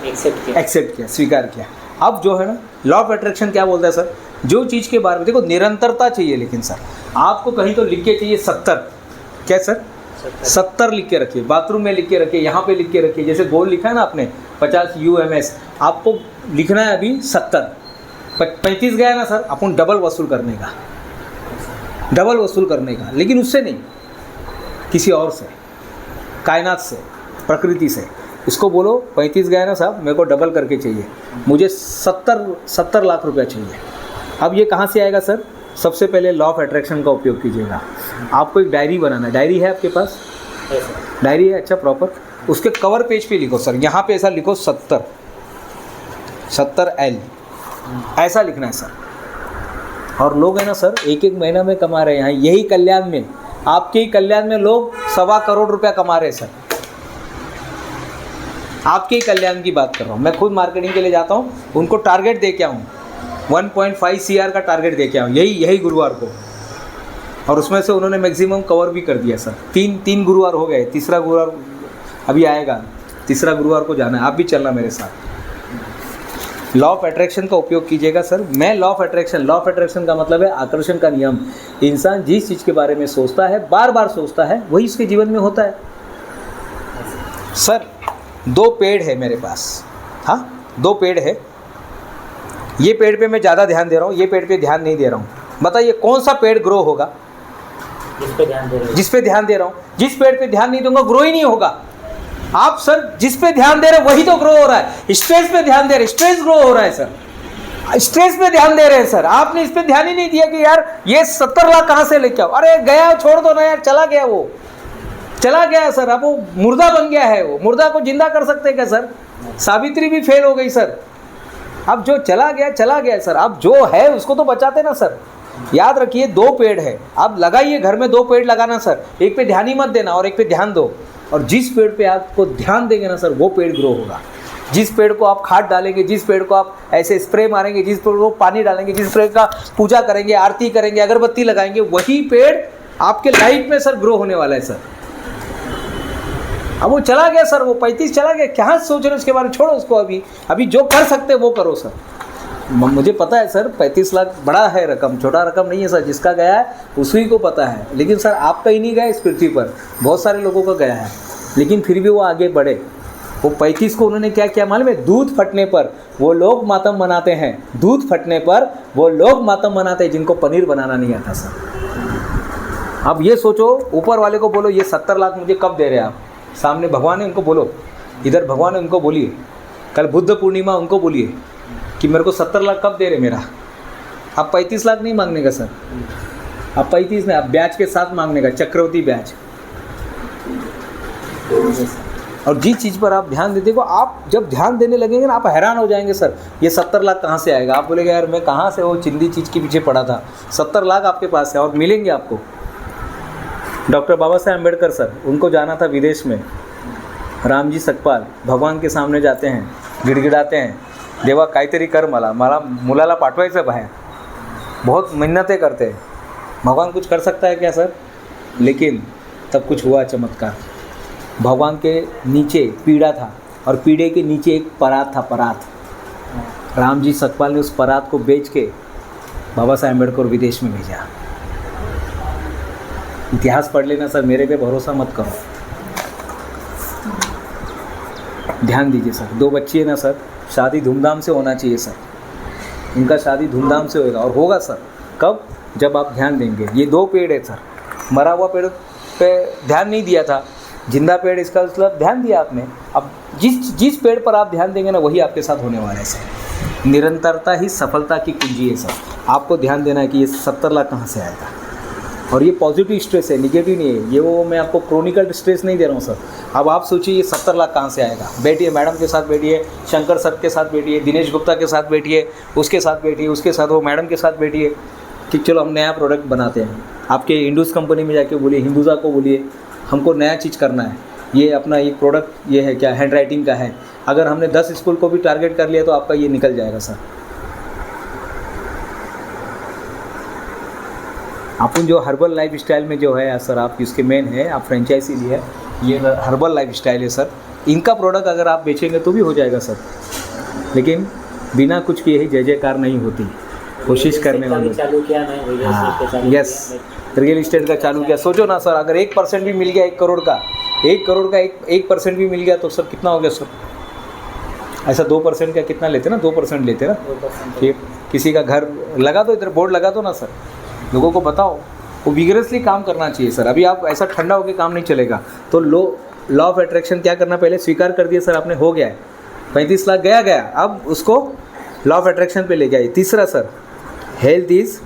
Accept किया, स्वीकार किया। अब जो है ना लॉ ऑफ अट्रैक्शन क्या बोलता है सर, जो चीज़ के बारे में देखो निरंतरता चाहिए, लेकिन सर आपको कहीं तो लिख के चाहिए 70, क्या सर 70 लिख के रखिए, बाथरूम में लिख के रखिए, यहाँ पे लिख के रखिए, जैसे गोल लिखा है ना आपने 50 UMS, आपको लिखना है अभी 70। 35 गया ना सर, अपन डबल वसूल करने का, डबल वसूल करने का, लेकिन उससे नहीं, किसी और से, कायनात से, प्रकृति से। इसको बोलो 35 गया ना साहब, मेरे को डबल करके चाहिए, मुझे 70 लाख रुपया चाहिए। अब ये कहाँ से आएगा सर, सबसे पहले लॉ ऑफ अट्रैक्शन का उपयोग कीजिएगा। आपको एक डायरी बनाना है, डायरी है आपके पास, डायरी है, अच्छा प्रॉपर, उसके कवर पेज पे लिखो सर, यहाँ पे ऐसा लिखो 70L, ऐसा लिखना है सर। और लोग है ना सर एक महीना में कमा रहे हैं, यही कल्याण में, आपके ही कल्याण में लोग 1.25 करोड़ रुपया कमा रहे हैं सर। आपके ही कल्याण की बात कर रहा हूँ, मैं खुद मार्केटिंग के लिए जाता हूँ, उनको टारगेट दे के आऊँ, 1.5 CR का टारगेट दे के आऊँ, यही गुरुवार को, और उसमें से उन्होंने मैक्सिमम कवर भी कर दिया सर। तीन गुरुवार हो गए, तीसरा गुरुवार अभी आएगा, तीसरा गुरुवार को जाना है, आप भी चलना मेरे साथ। लॉ ऑफ अट्रैक्शन का उपयोग कीजिएगा सर। मैं लॉ ऑफ अट्रैक्शन का मतलब है आकर्षण का नियम। इंसान जिस चीज़ के बारे में सोचता है, बार बार सोचता है, वही उसके जीवन में होता है सर। 2 पेड़ है मेरे पास, हाँ 2 पेड़ है, ये पेड़ पे मैं ज़्यादा ध्यान दे रहा हूँ, ये पेड़ पे ध्यान नहीं दे रहा हूँ, बताइए कौन सा पेड़ ग्रो होगा? जिस पे ध्यान दे रहा हूँ। जिस पेड़ पे ध्यान नहीं दूंगा ग्रो ही नहीं होगा। आप सर जिस पे ध्यान दे रहे हैं वही तो ग्रो हो रहा है। स्ट्रेस पे ध्यान दे रहे हैं, स्ट्रेस ग्रो हो रहा है सर। स्ट्रेस पे ध्यान दे रहे हैं सर, आपने इस पे ध्यान ही नहीं दिया कि यार ये 70 लाख कहाँ से लेके आओ। अरे गया, छोड़ दो ना यार, चला गया, वो चला गया सर, अब वो मुर्दा बन गया है। वो मुर्दा को जिंदा कर सकते क्या सर? सावित्री भी फेल हो गई सर। अब जो चला गया सर, अब जो है उसको तो बचाते ना सर। याद रखिए 2 पेड़ है, आप लगाइए घर में 2 पेड़ लगाना सर, एक पे ध्यान ही मत देना और एक पे ध्यान दो। और जिस पेड़ पे आपको ध्यान देंगे ना सर, वो पेड़ ग्रो होगा। जिस पेड़ को आप खाद डालेंगे, जिस पेड़ को आप ऐसे स्प्रे मारेंगे, जिस पेड़ को पानी डालेंगे, जिस पेड़ का पूजा करेंगे, आरती करेंगे, अगरबत्ती लगाएंगे, वही पेड़ आपके लाइफ में सर ग्रो होने वाला है सर। अब वो चला गया सर, वो 35 चला गया, क्या सोच रहे हो उसके बारे में, छोड़ो उसको। अभी जो कर सकते वो करो सर। मुझे पता है सर 35 लाख बड़ा है रकम, छोटा रकम नहीं है सर। जिसका गया है उसी को पता है, लेकिन सर आपका ही नहीं गया इस पृथ्वी पर, बहुत सारे लोगों का गया है, लेकिन फिर भी वो आगे बढ़े। वो 35 को उन्होंने क्या किया मालूम है? दूध फटने पर वो लोग मातम मनाते हैं, दूध फटने पर वो लोग मातम मनाते हैं जिनको पनीर बनाना नहीं आता सर। अब ये सोचो, ऊपर वाले को बोलो ये 70 लाख मुझे कब दे रहे हैं आप? सामने भगवान है, उनको बोलो, इधर भगवान है उनको बोलिए, कल बुद्ध पूर्णिमा उनको बोलिए कि मेरे को 70 लाख कब दे रहे मेरा। आप 35 लाख नहीं मांगने का सर, आप 35 नहीं, आप ब्याज के साथ मांगने का, चक्रवृद्धि ब्याज। और जिस चीज़ पर आप ध्यान देते हो, आप जब ध्यान देने लगेंगे ना, आप हैरान हो जाएंगे सर ये 70 लाख कहाँ से आएगा। आप बोलेंगे यार मैं कहाँ से वो चिंदी चीज़ के पीछे पड़ा था, 70 लाख आपके पास है और मिलेंगे आपको। डॉक्टर बाबा साहेब अम्बेडकर सर, उनको जाना था विदेश में, रामजी सकपाल भगवान के सामने जाते हैं, गिड़गिड़ाते हैं, देवा काहीतरी कर मला मुलाला पाठवायचं बाहेर, बहुत मेहनतें करते हैं, भगवान कुछ कर सकता है क्या सर? लेकिन तब कुछ हुआ चमत्कार। भगवान के नीचे पीड़ा था और पीड़े के नीचे एक परात था, परात। रामजी सकपाल ने उस परात को बेच के बाबा साहेब अम्बेडकर विदेश में भेजा। इतिहास पढ़ लेना सर, मेरे पे भरोसा मत करो। ध्यान दीजिए सर। 2 बच्ची है ना सर, शादी धूमधाम से होना चाहिए सर, उनका शादी धूमधाम से होगा और होगा सर। कब? जब आप ध्यान देंगे। ये 2 पेड़ है सर, मरा हुआ पेड़ पे ध्यान नहीं दिया था, जिंदा पेड़, इसका मतलब ध्यान दिया आपने। अब जिस पेड़ पर आप ध्यान देंगे ना, वही आपके साथ होने वाला है सर। निरंतरता ही सफलता की कुंजी है सर। आपको ध्यान देना है कि ये 70 लाख कहाँ से आएगा। और ये पॉजिटिव स्ट्रेस है, निगेटिव नहीं है। ये वो मैं आपको क्रोनिकल स्ट्रेस नहीं दे रहा हूँ सर। अब आप सोचिए ये 70 लाख कहाँ से आएगा। बैठिए, मैडम के साथ बैठिए, शंकर सर के साथ बैठिए, दिनेश गुप्ता के साथ बैठिए, उसके साथ बैठिए, उसके साथ वो मैडम के साथ बैठिए कि चलो हम नया प्रोडक्ट बनाते हैं। आपके इंडूस कंपनी में जाके बोलिए, हिंदुजा को बोलिए हमको नया चीज़ करना है, ये अपना ये प्रोडक्ट ये है क्या, हैंड राइटिंग का है। अगर हमने 10 स्कूल को भी टारगेट कर लिया तो आपका ये निकल जाएगा सर। अपन जो हर्बल लाइफ स्टाइल में जो है सर, आप इसके मेन है, आप फ्रेंचाइजी लिए, ये हर्बल लाइफ स्टाइल है सर। इनका प्रोडक्ट अगर आप बेचेंगे तो भी हो जाएगा सर, लेकिन बिना कुछ किए ही जय जयकार नहीं होती। कोशिश करने वाले चालू किया नहीं, हाँ यस, रियल इस्टेट का चालू किया। सोचो ना सर, अगर 1% भी मिल गया 1 करोड़ का, 1 करोड़ का 1% भी मिल गया तो सर कितना हो गया सर? ऐसा 2% का कितना लेते ना, 2% लेते ना। ठीक, किसी का घर लगा दो, इधर बोर्ड लगा दो ना सर, लोगों को बताओ, वो विगरसली काम करना चाहिए सर। अभी आप ऐसा ठंडा होकर काम नहीं चलेगा। तो लॉ ऑफ अट्रैक्शन क्या करना, पहले स्वीकार कर दिया सर आपने, हो गया है 35 लाख गया, अब उसको लॉ ऑफ अट्रैक्शन पे ले गया। तीसरा सर, हेल्थ इज़